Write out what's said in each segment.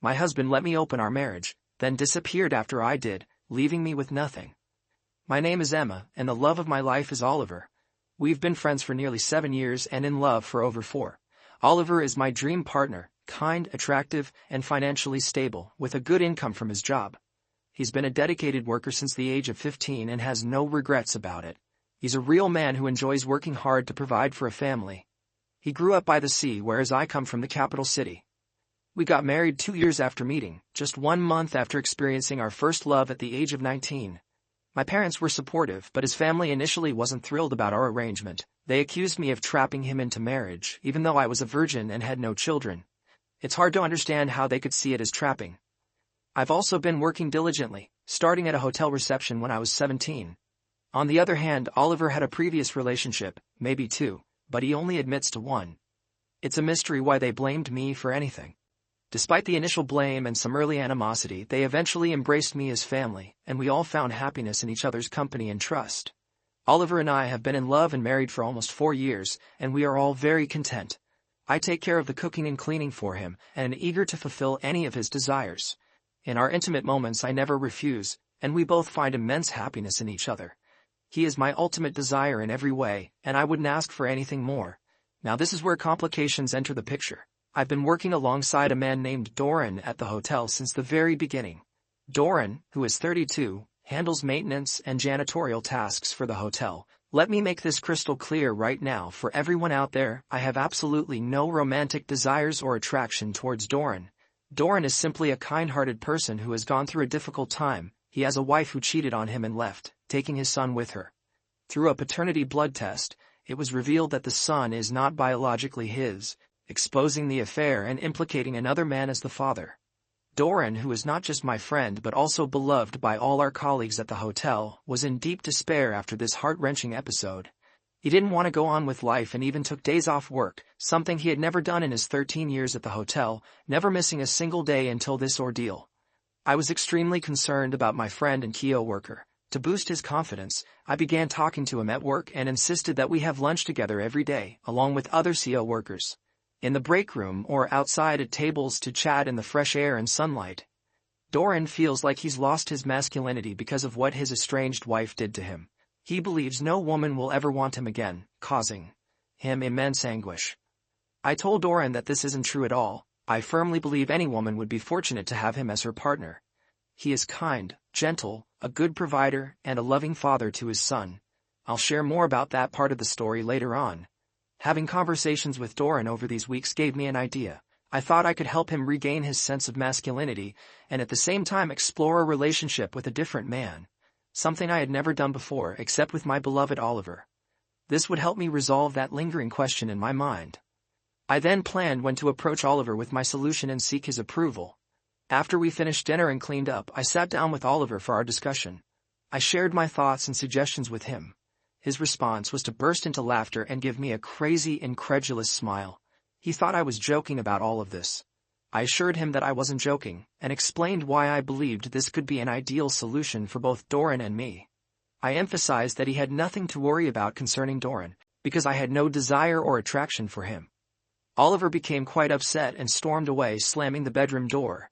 My husband let me open our marriage, then disappeared after I did, leaving me with nothing. My name is Emma, and the love of my life is Oliver. We've been friends for nearly 7 years and in love for over 4. Oliver is my dream partner, kind, attractive, and financially stable, with a good income from his job. He's been a dedicated worker since the age of 15 and has no regrets about it. He's a real man who enjoys working hard to provide for a family. He grew up by the sea, whereas I come from the capital city. We got married 2 years after meeting, just 1 month after experiencing our first love at the age of 19. My parents were supportive, but his family initially wasn't thrilled about our arrangement. They accused me of trapping him into marriage, even though I was a virgin and had no children. It's hard to understand how they could see it as trapping. I've also been working diligently, starting at a hotel reception when I was 17. On the other hand, Oliver had a previous relationship, maybe 2, but he only admits to 1. It's a mystery why they blamed me for anything. Despite the initial blame and some early animosity, they eventually embraced me as family, and we all found happiness in each other's company and trust. Oliver and I have been in love and married for almost 4 years, and we are all very content. I take care of the cooking and cleaning for him, and am eager to fulfill any of his desires. In our intimate moments I never refuse, and we both find immense happiness in each other. He is my ultimate desire in every way, and I wouldn't ask for anything more. Now this is where complications enter the picture. I've been working alongside a man named Doran at the hotel since the very beginning. Doran, who is 32, handles maintenance and janitorial tasks for the hotel. Let me make this crystal clear right now for everyone out there, I have absolutely no romantic desires or attraction towards Doran. Doran is simply a kind-hearted person who has gone through a difficult time. He has a wife who cheated on him and left, taking his son with her. Through a paternity blood test, it was revealed that the son is not biologically his, exposing the affair and implicating another man as the father. Doran, who is not just my friend but also beloved by all our colleagues at the hotel, was in deep despair after this heart-wrenching episode. He didn't want to go on with life and even took days off work, something he had never done in his 13 years at the hotel, never missing a single day until this ordeal. I was extremely concerned about my friend and co-worker. To boost his confidence, I began talking to him at work and insisted that we have lunch together every day, along with other co-workers. In the break room or outside at tables to chat in the fresh air and sunlight. Doran feels like he's lost his masculinity because of what his estranged wife did to him. He believes no woman will ever want him again, causing him immense anguish. I told Doran that this isn't true at all. I firmly believe any woman would be fortunate to have him as her partner. He is kind, gentle, a good provider, and a loving father to his son. I'll share more about that part of the story later on. Having conversations with Doran over these weeks gave me an idea. I thought I could help him regain his sense of masculinity and at the same time explore a relationship with a different man. Something I had never done before except with my beloved Oliver. This would help me resolve that lingering question in my mind. I then planned when to approach Oliver with my solution and seek his approval. After we finished dinner and cleaned up, I sat down with Oliver for our discussion. I shared my thoughts and suggestions with him. His response was to burst into laughter and give me a crazy, incredulous smile. He thought I was joking about all of this. I assured him that I wasn't joking, and explained why I believed this could be an ideal solution for both Doran and me. I emphasized that he had nothing to worry about concerning Doran, because I had no desire or attraction for him. Oliver became quite upset and stormed away, slamming the bedroom door.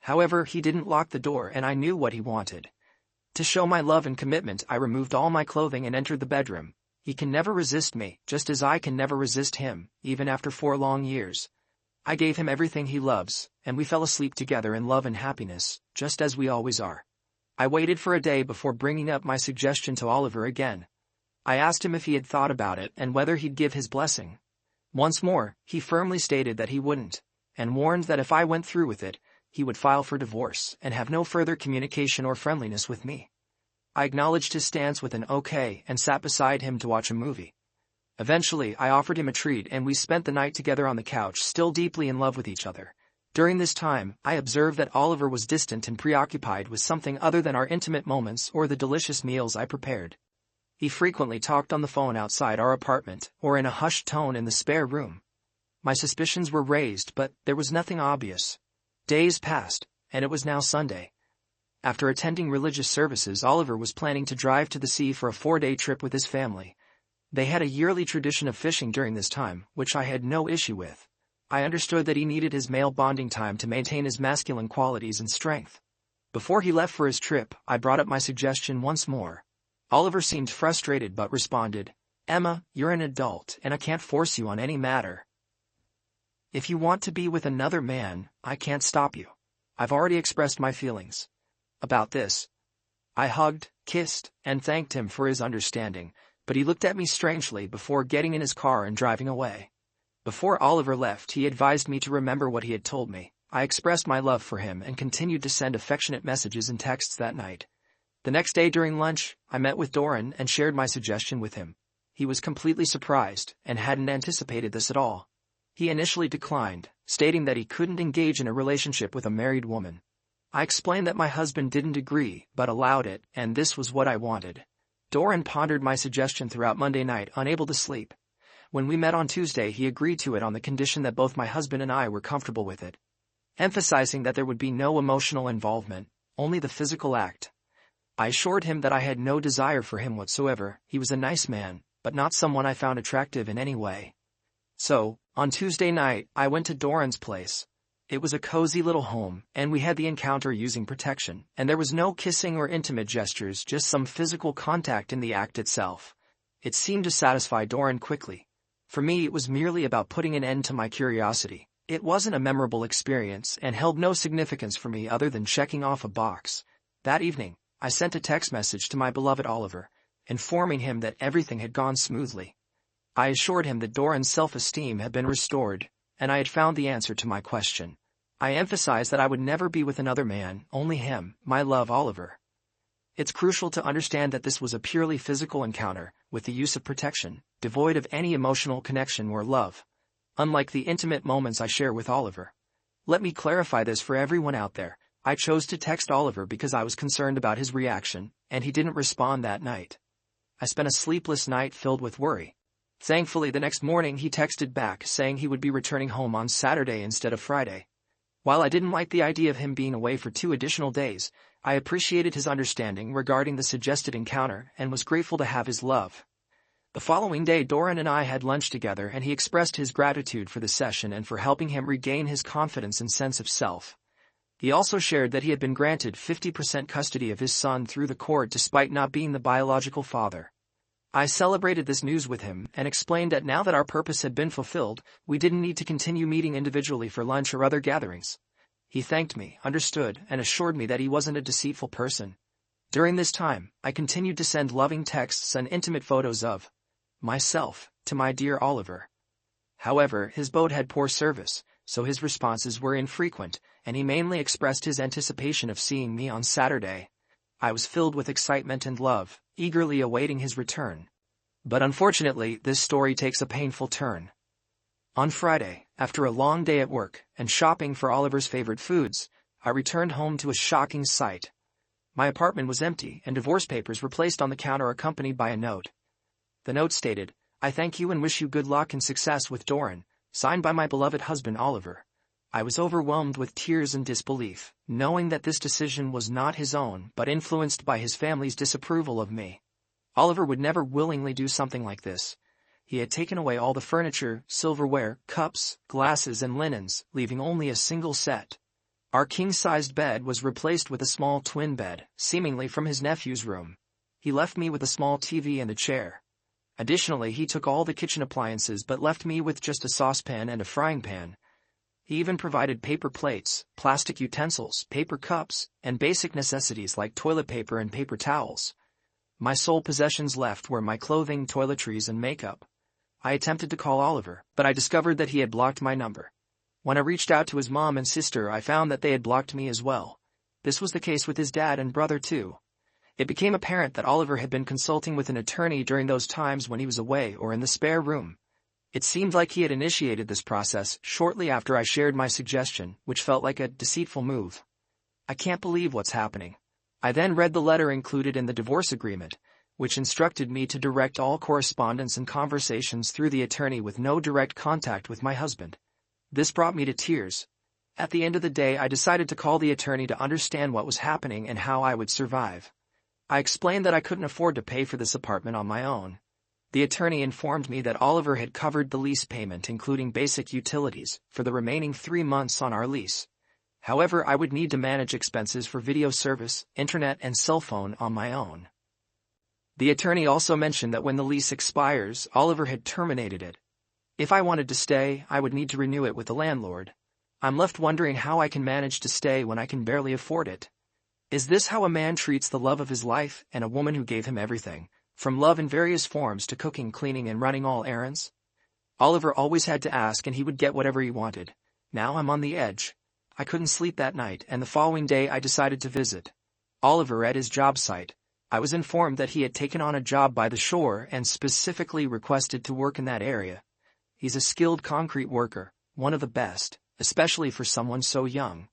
However, he didn't lock the door, and I knew what he wanted. To show my love and commitment, I removed all my clothing and entered the bedroom. He can never resist me, just as I can never resist him, even after 4 long years. I gave him everything he loves, and we fell asleep together in love and happiness, just as we always are. I waited for a day before bringing up my suggestion to Oliver again. I asked him if he had thought about it and whether he'd give his blessing. Once more, he firmly stated that he wouldn't, and warned that if I went through with it, he would file for divorce and have no further communication or friendliness with me. I acknowledged his stance with an okay and sat beside him to watch a movie. Eventually, I offered him a treat and we spent the night together on the couch, still deeply in love with each other. During this time, I observed that Oliver was distant and preoccupied with something other than our intimate moments or the delicious meals I prepared. He frequently talked on the phone outside our apartment or in a hushed tone in the spare room. My suspicions were raised, but there was nothing obvious. Days passed, and it was now Sunday. After attending religious services, Oliver was planning to drive to the sea for a 4-day trip with his family. They had a yearly tradition of fishing during this time, which I had no issue with. I understood that he needed his male bonding time to maintain his masculine qualities and strength. Before he left for his trip, I brought up my suggestion once more. Oliver seemed frustrated but responded, "Emma, you're an adult and I can't force you on any matter. If you want to be with another man, I can't stop you. I've already expressed my feelings about this." I hugged, kissed, and thanked him for his understanding, but he looked at me strangely before getting in his car and driving away. Before Oliver left, he advised me to remember what he had told me. I expressed my love for him and continued to send affectionate messages and texts that night. The next day during lunch, I met with Doran and shared my suggestion with him. He was completely surprised and hadn't anticipated this at all. He initially declined, stating that he couldn't engage in a relationship with a married woman. I explained that my husband didn't agree but allowed it, and this was what I wanted. Doran pondered my suggestion throughout Monday night, unable to sleep. When we met on Tuesday, he agreed to it on the condition that both my husband and I were comfortable with it, emphasizing that there would be no emotional involvement, only the physical act. I assured him that I had no desire for him whatsoever. He was a nice man, but not someone I found attractive in any way. So, on Tuesday night, I went to Doran's place. It was a cozy little home, and we had the encounter using protection, and there was no kissing or intimate gestures, just some physical contact in the act itself. It seemed to satisfy Doran quickly. For me, it was merely about putting an end to my curiosity. It wasn't a memorable experience and held no significance for me other than checking off a box. That evening, I sent a text message to my beloved Oliver, informing him that everything had gone smoothly. I assured him that Doran's self-esteem had been restored, and I had found the answer to my question. I emphasized that I would never be with another man, only him, my love Oliver. It's crucial to understand that this was a purely physical encounter, with the use of protection, devoid of any emotional connection or love. Unlike the intimate moments I share with Oliver. Let me clarify this for everyone out there. I chose to text Oliver because I was concerned about his reaction, and he didn't respond that night. I spent a sleepless night filled with worry. Thankfully, the next morning he texted back saying he would be returning home on Saturday instead of Friday. While I didn't like the idea of him being away for 2 additional days, I appreciated his understanding regarding the suggested encounter and was grateful to have his love. The following day, Doran and I had lunch together, and he expressed his gratitude for the session and for helping him regain his confidence and sense of self. He also shared that he had been granted 50% custody of his son through the court despite not being the biological father. I celebrated this news with him and explained that now that our purpose had been fulfilled, we didn't need to continue meeting individually for lunch or other gatherings. He thanked me, understood, and assured me that he wasn't a deceitful person. During this time, I continued to send loving texts and intimate photos of myself to my dear Oliver. However, his boat had poor service, so his responses were infrequent, and he mainly expressed his anticipation of seeing me on Saturday. I was filled with excitement and love, eagerly awaiting his return. But unfortunately, this story takes a painful turn. On Friday, after a long day at work and shopping for Oliver's favorite foods, I returned home to a shocking sight. My apartment was empty, and divorce papers were placed on the counter accompanied by a note. The note stated, "I thank you and wish you good luck and success with Doran," signed by my beloved husband Oliver. I was overwhelmed with tears and disbelief, knowing that this decision was not his own but influenced by his family's disapproval of me. Oliver would never willingly do something like this. He had taken away all the furniture, silverware, cups, glasses, and linens, leaving only a single set. Our king-sized bed was replaced with a small twin bed, seemingly from his nephew's room. He left me with a small TV and a chair. Additionally, he took all the kitchen appliances but left me with just a saucepan and a frying pan. He even provided paper plates, plastic utensils, paper cups, and basic necessities like toilet paper and paper towels. My sole possessions left were my clothing, toiletries, and makeup. I attempted to call Oliver, but I discovered that he had blocked my number. When I reached out to his mom and sister, I found that they had blocked me as well. This was the case with his dad and brother too. It became apparent that Oliver had been consulting with an attorney during those times when he was away or in the spare room. It seemed like he had initiated this process shortly after I shared my suggestion, which felt like a deceitful move. I can't believe what's happening. I then read the letter included in the divorce agreement, which instructed me to direct all correspondence and conversations through the attorney with no direct contact with my husband. This brought me to tears. At the end of the day, I decided to call the attorney to understand what was happening and how I would survive. I explained that I couldn't afford to pay for this apartment on my own. The attorney informed me that Oliver had covered the lease payment including basic utilities for the remaining 3 months on our lease. However, I would need to manage expenses for video service, internet and cell phone on my own. The attorney also mentioned that when the lease expires, Oliver had terminated it. If I wanted to stay, I would need to renew it with the landlord. I'm left wondering how I can manage to stay when I can barely afford it. Is this how a man treats the love of his life and a woman who gave him everything, from love in various forms to cooking, cleaning and running all errands? Oliver always had to ask and he would get whatever he wanted. Now I'm on the edge. I couldn't sleep that night and the following day I decided to visit Oliver at his job site. I was informed that he had taken on a job by the shore and specifically requested to work in that area. He's a skilled concrete worker, one of the best, especially for someone so young.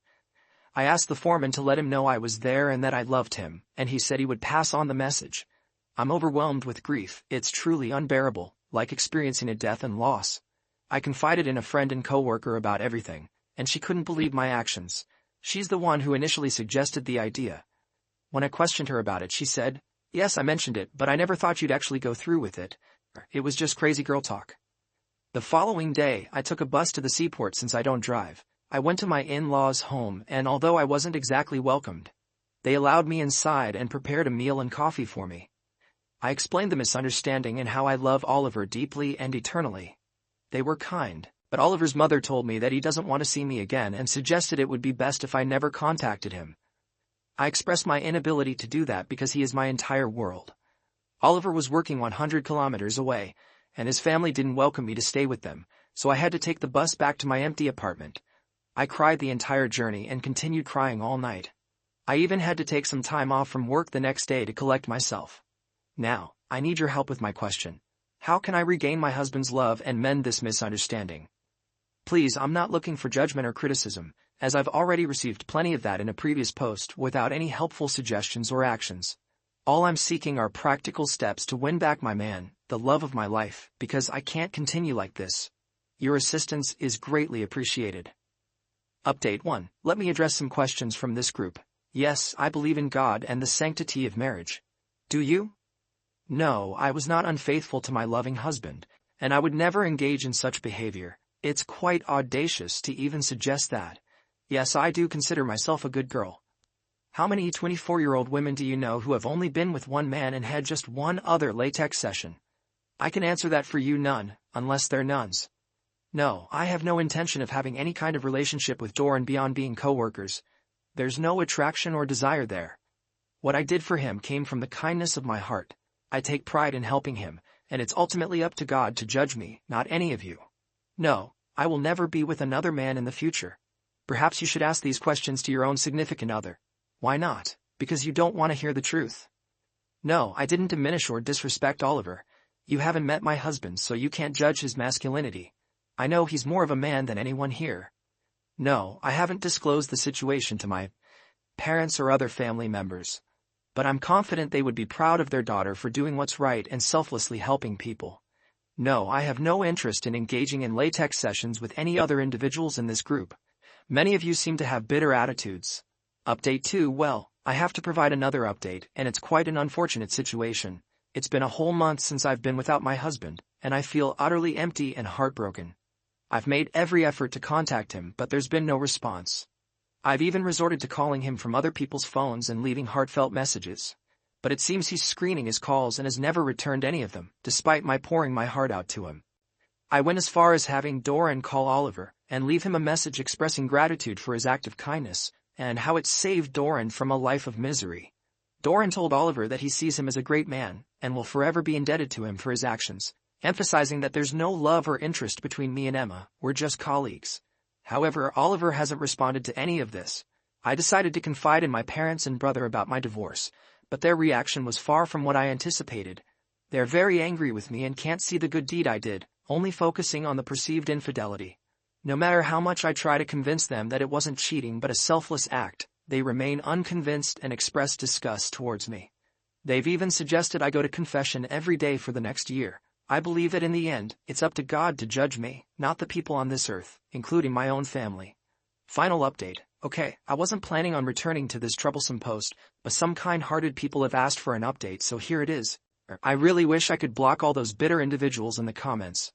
I asked the foreman to let him know I was there and that I loved him, and he said he would pass on the message. I'm overwhelmed with grief. It's truly unbearable, like experiencing a death and loss. I confided in a friend and coworker about everything, and she couldn't believe my actions. She's the one who initially suggested the idea. When I questioned her about it, she said, "Yes, I mentioned it, but I never thought you'd actually go through with it. It was just crazy girl talk." The following day, I took a bus to the seaport since I don't drive. I went to my in-laws' home and although I wasn't exactly welcomed, they allowed me inside and prepared a meal and coffee for me. I explained the misunderstanding and how I love Oliver deeply and eternally. They were kind, but Oliver's mother told me that he doesn't want to see me again and suggested it would be best if I never contacted him. I expressed my inability to do that because he is my entire world. Oliver was working 100 kilometers away, and his family didn't welcome me to stay with them, so I had to take the bus back to my empty apartment. I cried the entire journey and continued crying all night. I even had to take some time off from work the next day to collect myself. Now, I need your help with my question. How can I regain my husband's love and mend this misunderstanding? Please, I'm not looking for judgment or criticism, as I've already received plenty of that in a previous post without any helpful suggestions or actions. All I'm seeking are practical steps to win back my man, the love of my life, because I can't continue like this. Your assistance is greatly appreciated. Update 1. Let me address some questions from this group. Yes, I believe in God and the sanctity of marriage. Do you? No, I was not unfaithful to my loving husband, and I would never engage in such behavior. It's quite audacious to even suggest that. Yes, I do consider myself a good girl. How many 24-year-old women do you know who have only been with one man and had just one other latex session? I can answer that for you: none, unless they're nuns. No, I have no intention of having any kind of relationship with Doran beyond being co-workers. There's no attraction or desire there. What I did for him came from the kindness of my heart. I take pride in helping him, and it's ultimately up to God to judge me, not any of you. No, I will never be with another man in the future. Perhaps you should ask these questions to your own significant other. Why not? Because you don't want to hear the truth. No, I didn't diminish or disrespect Oliver. You haven't met my husband, so you can't judge his masculinity. I know he's more of a man than anyone here. No, I haven't disclosed the situation to my parents or other family members. But I'm confident they would be proud of their daughter for doing what's right and selflessly helping people. No, I have no interest in engaging in latex sessions with any other individuals in this group. Many of you seem to have bitter attitudes. Update 2. Well, I have to provide another update, and it's quite an unfortunate situation. It's been a whole month since I've been without my husband, and I feel utterly empty and heartbroken. I've made every effort to contact him, but there's been no response. I've even resorted to calling him from other people's phones and leaving heartfelt messages. But it seems he's screening his calls and has never returned any of them, despite my pouring my heart out to him. I went as far as having Doran call Oliver and leave him a message expressing gratitude for his act of kindness, and how it saved Doran from a life of misery. Doran told Oliver that he sees him as a great man, and will forever be indebted to him for his actions, emphasizing that there's no love or interest between me and Emma, we're just colleagues. However, Oliver hasn't responded to any of this. I decided to confide in my parents and brother about my divorce, but their reaction was far from what I anticipated. They're very angry with me and can't see the good deed I did, only focusing on the perceived infidelity. No matter how much I try to convince them that it wasn't cheating but a selfless act, they remain unconvinced and express disgust towards me. They've even suggested I go to confession every day for the next year. I believe that in the end, it's up to God to judge me, not the people on this earth, including my own family. Final update. Okay, I wasn't planning on returning to this troublesome post, but some kind-hearted people have asked for an update, so here it is. I really wish I could block all those bitter individuals in the comments.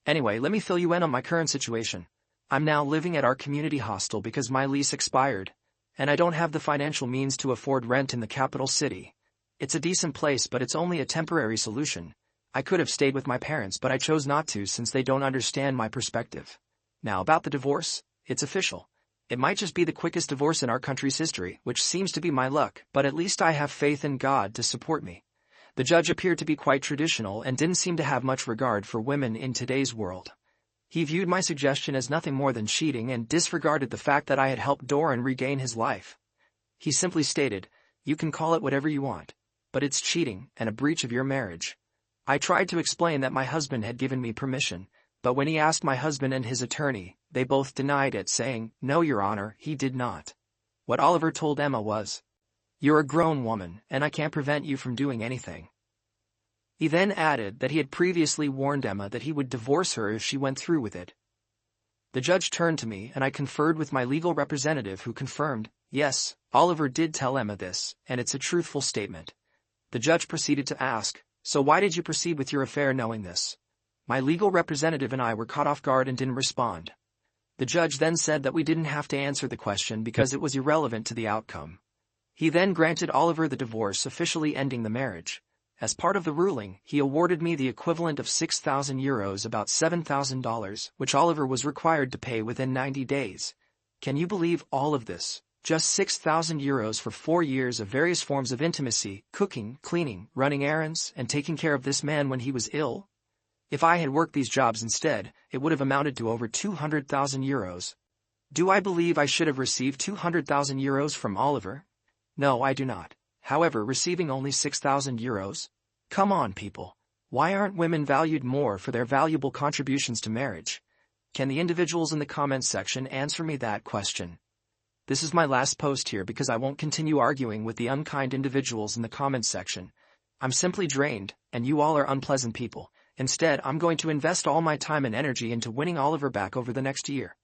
Anyway, let me fill you in on my current situation. I'm now living at our community hostel because my lease expired, and I don't have the financial means to afford rent in the capital city. It's a decent place, but it's only a temporary solution. I could have stayed with my parents, but I chose not to since they don't understand my perspective. Now about the divorce, it's official. It might just be the quickest divorce in our country's history, which seems to be my luck, but at least I have faith in God to support me. The judge appeared to be quite traditional and didn't seem to have much regard for women in today's world. He viewed my suggestion as nothing more than cheating and disregarded the fact that I had helped Doran regain his life. He simply stated, "You can call it whatever you want, but it's cheating and a breach of your marriage." I tried to explain that my husband had given me permission, but when he asked my husband and his attorney, they both denied it, saying, "No, Your Honor, he did not." What Oliver told Emma was, "You're a grown woman, and I can't prevent you from doing anything." He then added that he had previously warned Emma that he would divorce her if she went through with it. The judge turned to me and I conferred with my legal representative, who confirmed, yes, Oliver did tell Emma this, and it's a truthful statement. The judge proceeded to ask, "So why did you proceed with your affair knowing this?" My legal representative and I were caught off guard and didn't respond. The judge then said that we didn't have to answer the question because it was irrelevant to the outcome. He then granted Oliver the divorce, officially ending the marriage. As part of the ruling, he awarded me the equivalent of €6,000, about $7,000, which Oliver was required to pay within 90 days. Can you believe all of this? Just €6,000 for 4 years of various forms of intimacy, cooking, cleaning, running errands, and taking care of this man when he was ill? If I had worked these jobs instead, it would have amounted to over €200,000. Do I believe I should have received €200,000 from Oliver? No, I do not. However, receiving only €6,000? Come on, people. Why aren't women valued more for their valuable contributions to marriage? Can the individuals in the comments section answer me that question? This is my last post here because I won't continue arguing with the unkind individuals in the comments section. I'm simply drained, and you all are unpleasant people. Instead, I'm going to invest all my time and energy into winning Oliver back over the next year.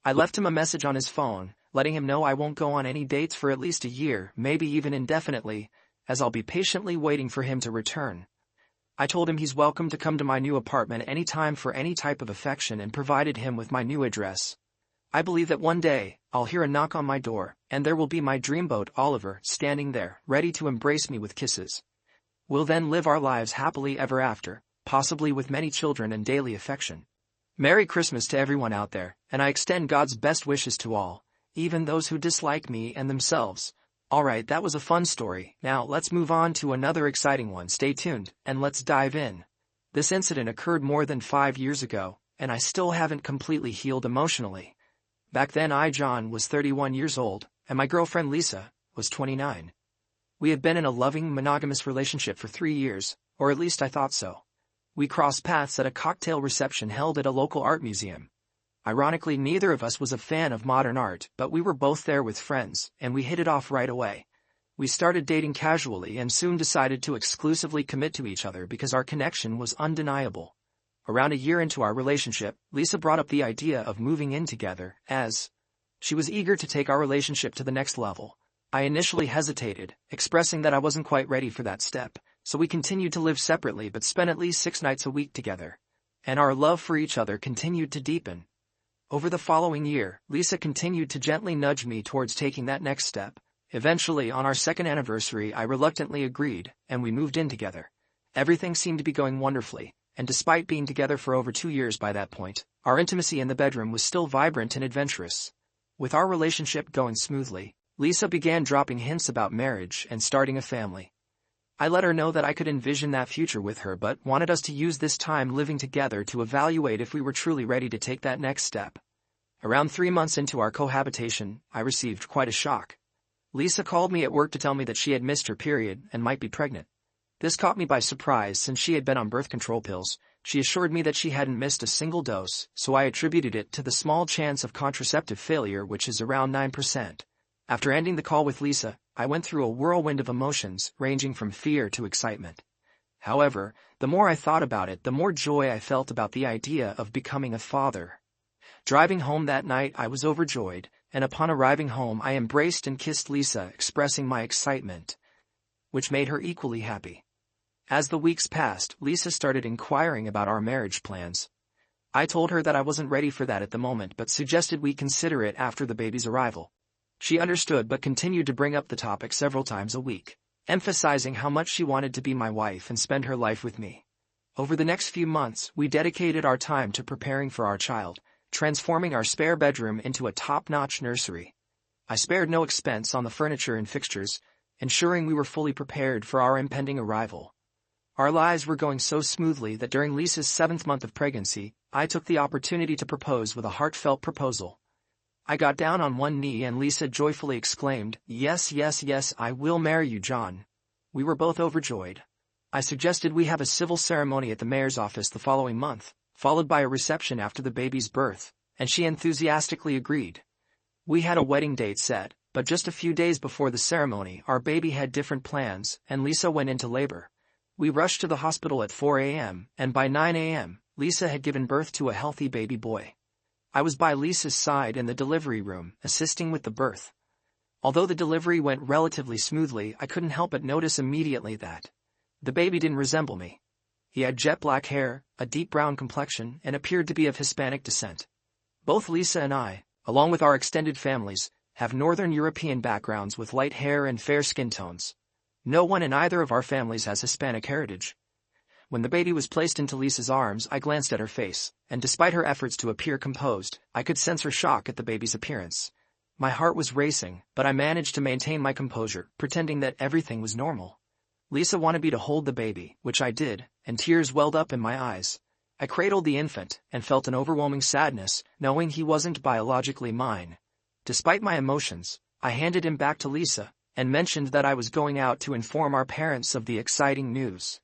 I left him a message on his phone, letting him know I won't go on any dates for at least a year, maybe even indefinitely, as I'll be patiently waiting for him to return. I told him he's welcome to come to my new apartment anytime for any type of affection and provided him with my new address. I believe that one day, I'll hear a knock on my door, and there will be my dreamboat, Oliver, standing there, ready to embrace me with kisses. We'll then live our lives happily ever after, possibly with many children and daily affection. Merry Christmas to everyone out there, and I extend God's best wishes to all, even those who dislike me and themselves. Alright, that was a fun story. Now let's move on to another exciting one. Stay tuned, and let's dive in. This incident occurred more than 5 years ago, and I still haven't completely healed emotionally. Back then John was 31 years old, and my girlfriend Lisa was 29. We had been in a loving, monogamous relationship for 3 years, or at least I thought so. We crossed paths at a cocktail reception held at a local art museum. Ironically, neither of us was a fan of modern art, but we were both there with friends, and we hit it off right away. We started dating casually and soon decided to exclusively commit to each other because our connection was undeniable. Around a year into our relationship, Lisa brought up the idea of moving in together, as she was eager to take our relationship to the next level. I initially hesitated, expressing that I wasn't quite ready for that step, so we continued to live separately but spent at least 6 nights a week together. And our love for each other continued to deepen. Over the following year, Lisa continued to gently nudge me towards taking that next step. Eventually, on our second anniversary, I reluctantly agreed, and we moved in together. Everything seemed to be going wonderfully, and despite being together for over 2 years by that point, our intimacy in the bedroom was still vibrant and adventurous. With our relationship going smoothly, Lisa began dropping hints about marriage and starting a family. I let her know that I could envision that future with her but wanted us to use this time living together to evaluate if we were truly ready to take that next step. Around 3 months into our cohabitation, I received quite a shock. Lisa called me at work to tell me that she had missed her period and might be pregnant. This caught me by surprise since she had been on birth control pills. She assured me that she hadn't missed a single dose, so I attributed it to the small chance of contraceptive failure, which is around 9%. After ending the call with Lisa, I went through a whirlwind of emotions, ranging from fear to excitement. However, the more I thought about it, the more joy I felt about the idea of becoming a father. Driving home that night, I was overjoyed, and upon arriving home I embraced and kissed Lisa, expressing my excitement, which made her equally happy. As the weeks passed, Lisa started inquiring about our marriage plans. I told her that I wasn't ready for that at the moment but suggested we consider it after the baby's arrival. She understood but continued to bring up the topic several times a week, emphasizing how much she wanted to be my wife and spend her life with me. Over the next few months, we dedicated our time to preparing for our child, transforming our spare bedroom into a top-notch nursery. I spared no expense on the furniture and fixtures, ensuring we were fully prepared for our impending arrival. Our lives were going so smoothly that during Lisa's 7th month of pregnancy, I took the opportunity to propose with a heartfelt proposal. I got down on one knee and Lisa joyfully exclaimed, "Yes, yes, yes, I will marry you, John." We were both overjoyed. I suggested we have a civil ceremony at the mayor's office the following month, followed by a reception after the baby's birth, and she enthusiastically agreed. We had a wedding date set, but just a few days before the ceremony, our baby had different plans, and Lisa went into labor. We rushed to the hospital at 4 a.m., and by 9 a.m., Lisa had given birth to a healthy baby boy. I was by Lisa's side in the delivery room, assisting with the birth. Although the delivery went relatively smoothly, I couldn't help but notice immediately that the baby didn't resemble me. He had jet black hair, a deep brown complexion, and appeared to be of Hispanic descent. Both Lisa and I, along with our extended families, have Northern European backgrounds with light hair and fair skin tones. No one in either of our families has Hispanic heritage. When the baby was placed into Lisa's arms, I glanced at her face, and despite her efforts to appear composed, I could sense her shock at the baby's appearance. My heart was racing, but I managed to maintain my composure, pretending that everything was normal. Lisa wanted me to hold the baby, which I did, and tears welled up in my eyes. I cradled the infant, and felt an overwhelming sadness, knowing he wasn't biologically mine. Despite my emotions, I handed him back to Lisa, and mentioned that I was going out to inform our parents of the exciting news.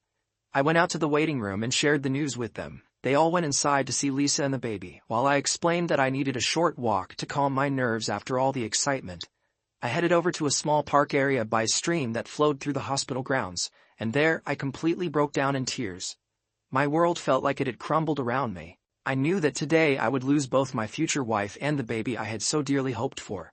I went out to the waiting room and shared the news with them. They all went inside to see Lisa and the baby, while I explained that I needed a short walk to calm my nerves after all the excitement. I headed over to a small park area by a stream that flowed through the hospital grounds, and there I completely broke down in tears. My world felt like it had crumbled around me. I knew that today I would lose both my future wife and the baby I had so dearly hoped for.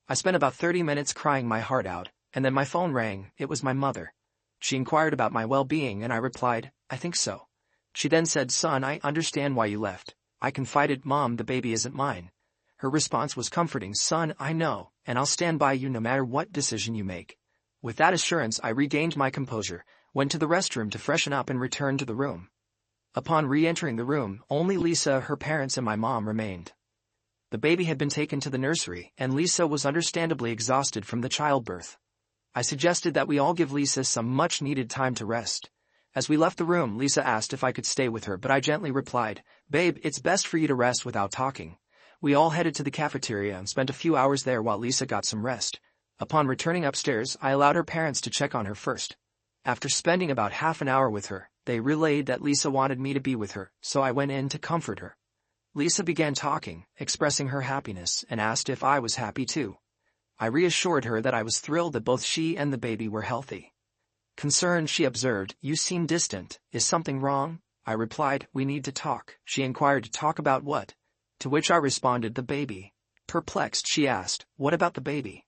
I spent about 30 minutes crying my heart out, and then my phone rang. It was my mother. She inquired about my well-being and I replied, "I think so." She then said, "Son, I understand why you left." I confided, "Mom, the baby isn't mine." Her response was comforting, "Son, I know, and I'll stand by you no matter what decision you make." With that assurance, I regained my composure, went to the restroom to freshen up and returned to the room. Upon re-entering the room, only Lisa, her parents, and my mom remained. The baby had been taken to the nursery, and Lisa was understandably exhausted from the childbirth. I suggested that we all give Lisa some much-needed time to rest. As we left the room, Lisa asked if I could stay with her, but I gently replied, "Babe, it's best for you to rest without talking." We all headed to the cafeteria and spent a few hours there while Lisa got some rest. Upon returning upstairs, I allowed her parents to check on her first. After spending about half an hour with her, they relayed that Lisa wanted me to be with her, so I went in to comfort her. Lisa began talking, expressing her happiness, and asked if I was happy too. I reassured her that I was thrilled that both she and the baby were healthy. Concerned, she observed, "You seem distant. Is something wrong?" I replied, "We need to talk." She inquired, "To talk about what?" To which I responded, "The baby." Perplexed, she asked, "What about the baby?"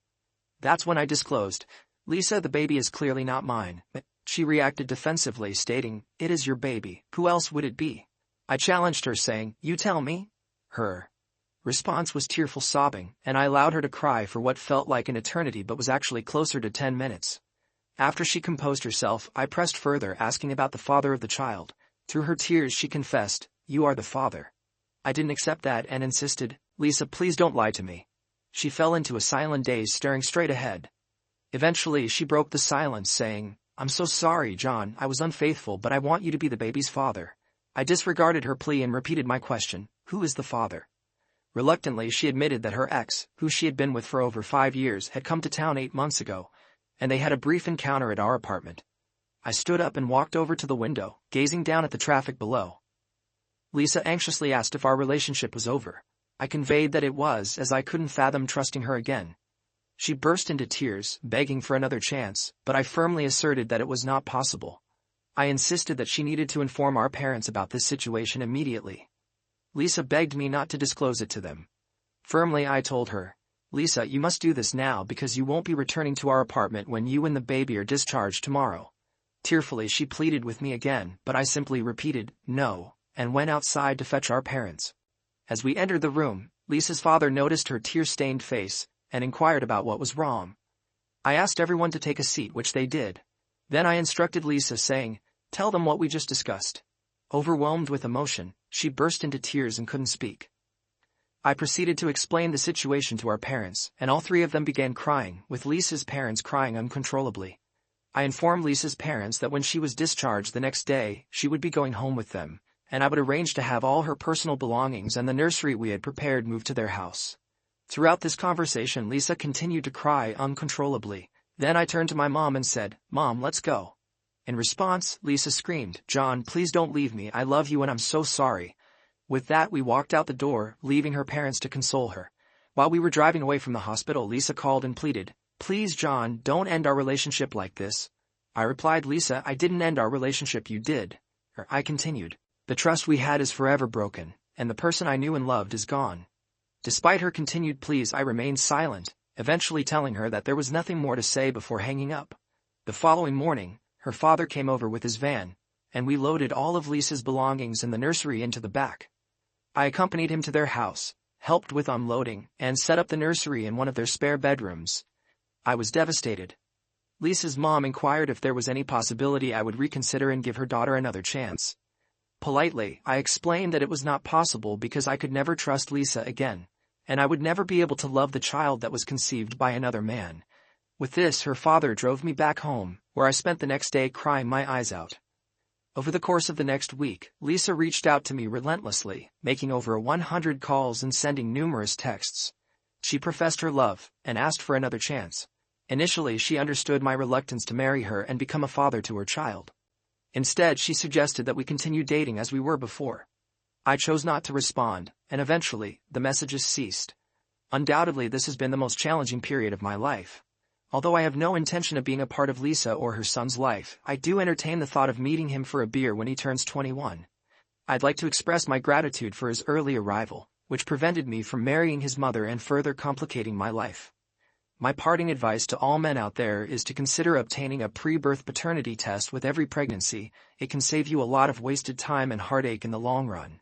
That's when I disclosed, "Lisa, the baby is clearly not mine." She reacted defensively, stating, "It is your baby. Who else would it be?" I challenged her, saying, "You tell me." Her response was tearful sobbing, and I allowed her to cry for what felt like an eternity but was actually closer to 10 minutes. After she composed herself, I pressed further, asking about the father of the child. Through her tears she confessed, "You are the father." I didn't accept that and insisted, "Lisa, please don't lie to me." She fell into a silent daze, staring straight ahead. Eventually, she broke the silence, saying, "I'm so sorry, John, I was unfaithful, but I want you to be the baby's father." I disregarded her plea and repeated my question, "Who is the father?" Reluctantly, she admitted that her ex, who she had been with for over 5 years, had come to town 8 months ago, and they had a brief encounter at our apartment. I stood up and walked over to the window, gazing down at the traffic below. Lisa anxiously asked if our relationship was over. I conveyed that it was, as I couldn't fathom trusting her again. She burst into tears, begging for another chance, but I firmly asserted that it was not possible. I insisted that she needed to inform our parents about this situation immediately. Lisa begged me not to disclose it to them. Firmly, I told her, "Lisa, you must do this now because you won't be returning to our apartment when you and the baby are discharged tomorrow." Tearfully she pleaded with me again, but I simply repeated, no, and went outside to fetch our parents. As we entered the room, Lisa's father noticed her tear-stained face, and inquired about what was wrong. I asked everyone to take a seat, which they did. Then I instructed Lisa, saying, "Tell them what we just discussed." Overwhelmed with emotion, she burst into tears and couldn't speak. I proceeded to explain the situation to our parents, and all three of them began crying, with Lisa's parents crying uncontrollably. I informed Lisa's parents that when she was discharged the next day, she would be going home with them, and I would arrange to have all her personal belongings and the nursery we had prepared moved to their house. Throughout this conversation, Lisa continued to cry uncontrollably. Then I turned to my mom and said, "Mom, let's go." In response, Lisa screamed, "John, please don't leave me, I love you and I'm so sorry." With that, we walked out the door, leaving her parents to console her. While we were driving away from the hospital, Lisa called and pleaded, "Please, John, don't end our relationship like this." I replied, "Lisa, I didn't end our relationship, you did." I continued, "The trust we had is forever broken, and the person I knew and loved is gone." Despite her continued pleas, I remained silent, eventually telling her that there was nothing more to say before hanging up. The following morning, her father came over with his van, and we loaded all of Lisa's belongings in the nursery into the back. I accompanied him to their house, helped with unloading, and set up the nursery in one of their spare bedrooms. I was devastated. Lisa's mom inquired if there was any possibility I would reconsider and give her daughter another chance. Politely, I explained that it was not possible because I could never trust Lisa again, and I would never be able to love the child that was conceived by another man. With this, her father drove me back home, where I spent the next day crying my eyes out. Over the course of the next week, Lisa reached out to me relentlessly, making over 100 calls and sending numerous texts. She professed her love and asked for another chance. Initially, she understood my reluctance to marry her and become a father to her child. Instead, she suggested that we continue dating as we were before. I chose not to respond, and eventually, the messages ceased. Undoubtedly, this has been the most challenging period of my life. Although I have no intention of being a part of Lisa or her son's life, I do entertain the thought of meeting him for a beer when he turns 21. I'd like to express my gratitude for his early arrival, which prevented me from marrying his mother and further complicating my life. My parting advice to all men out there is to consider obtaining a pre-birth paternity test with every pregnancy. It can save you a lot of wasted time and heartache in the long run.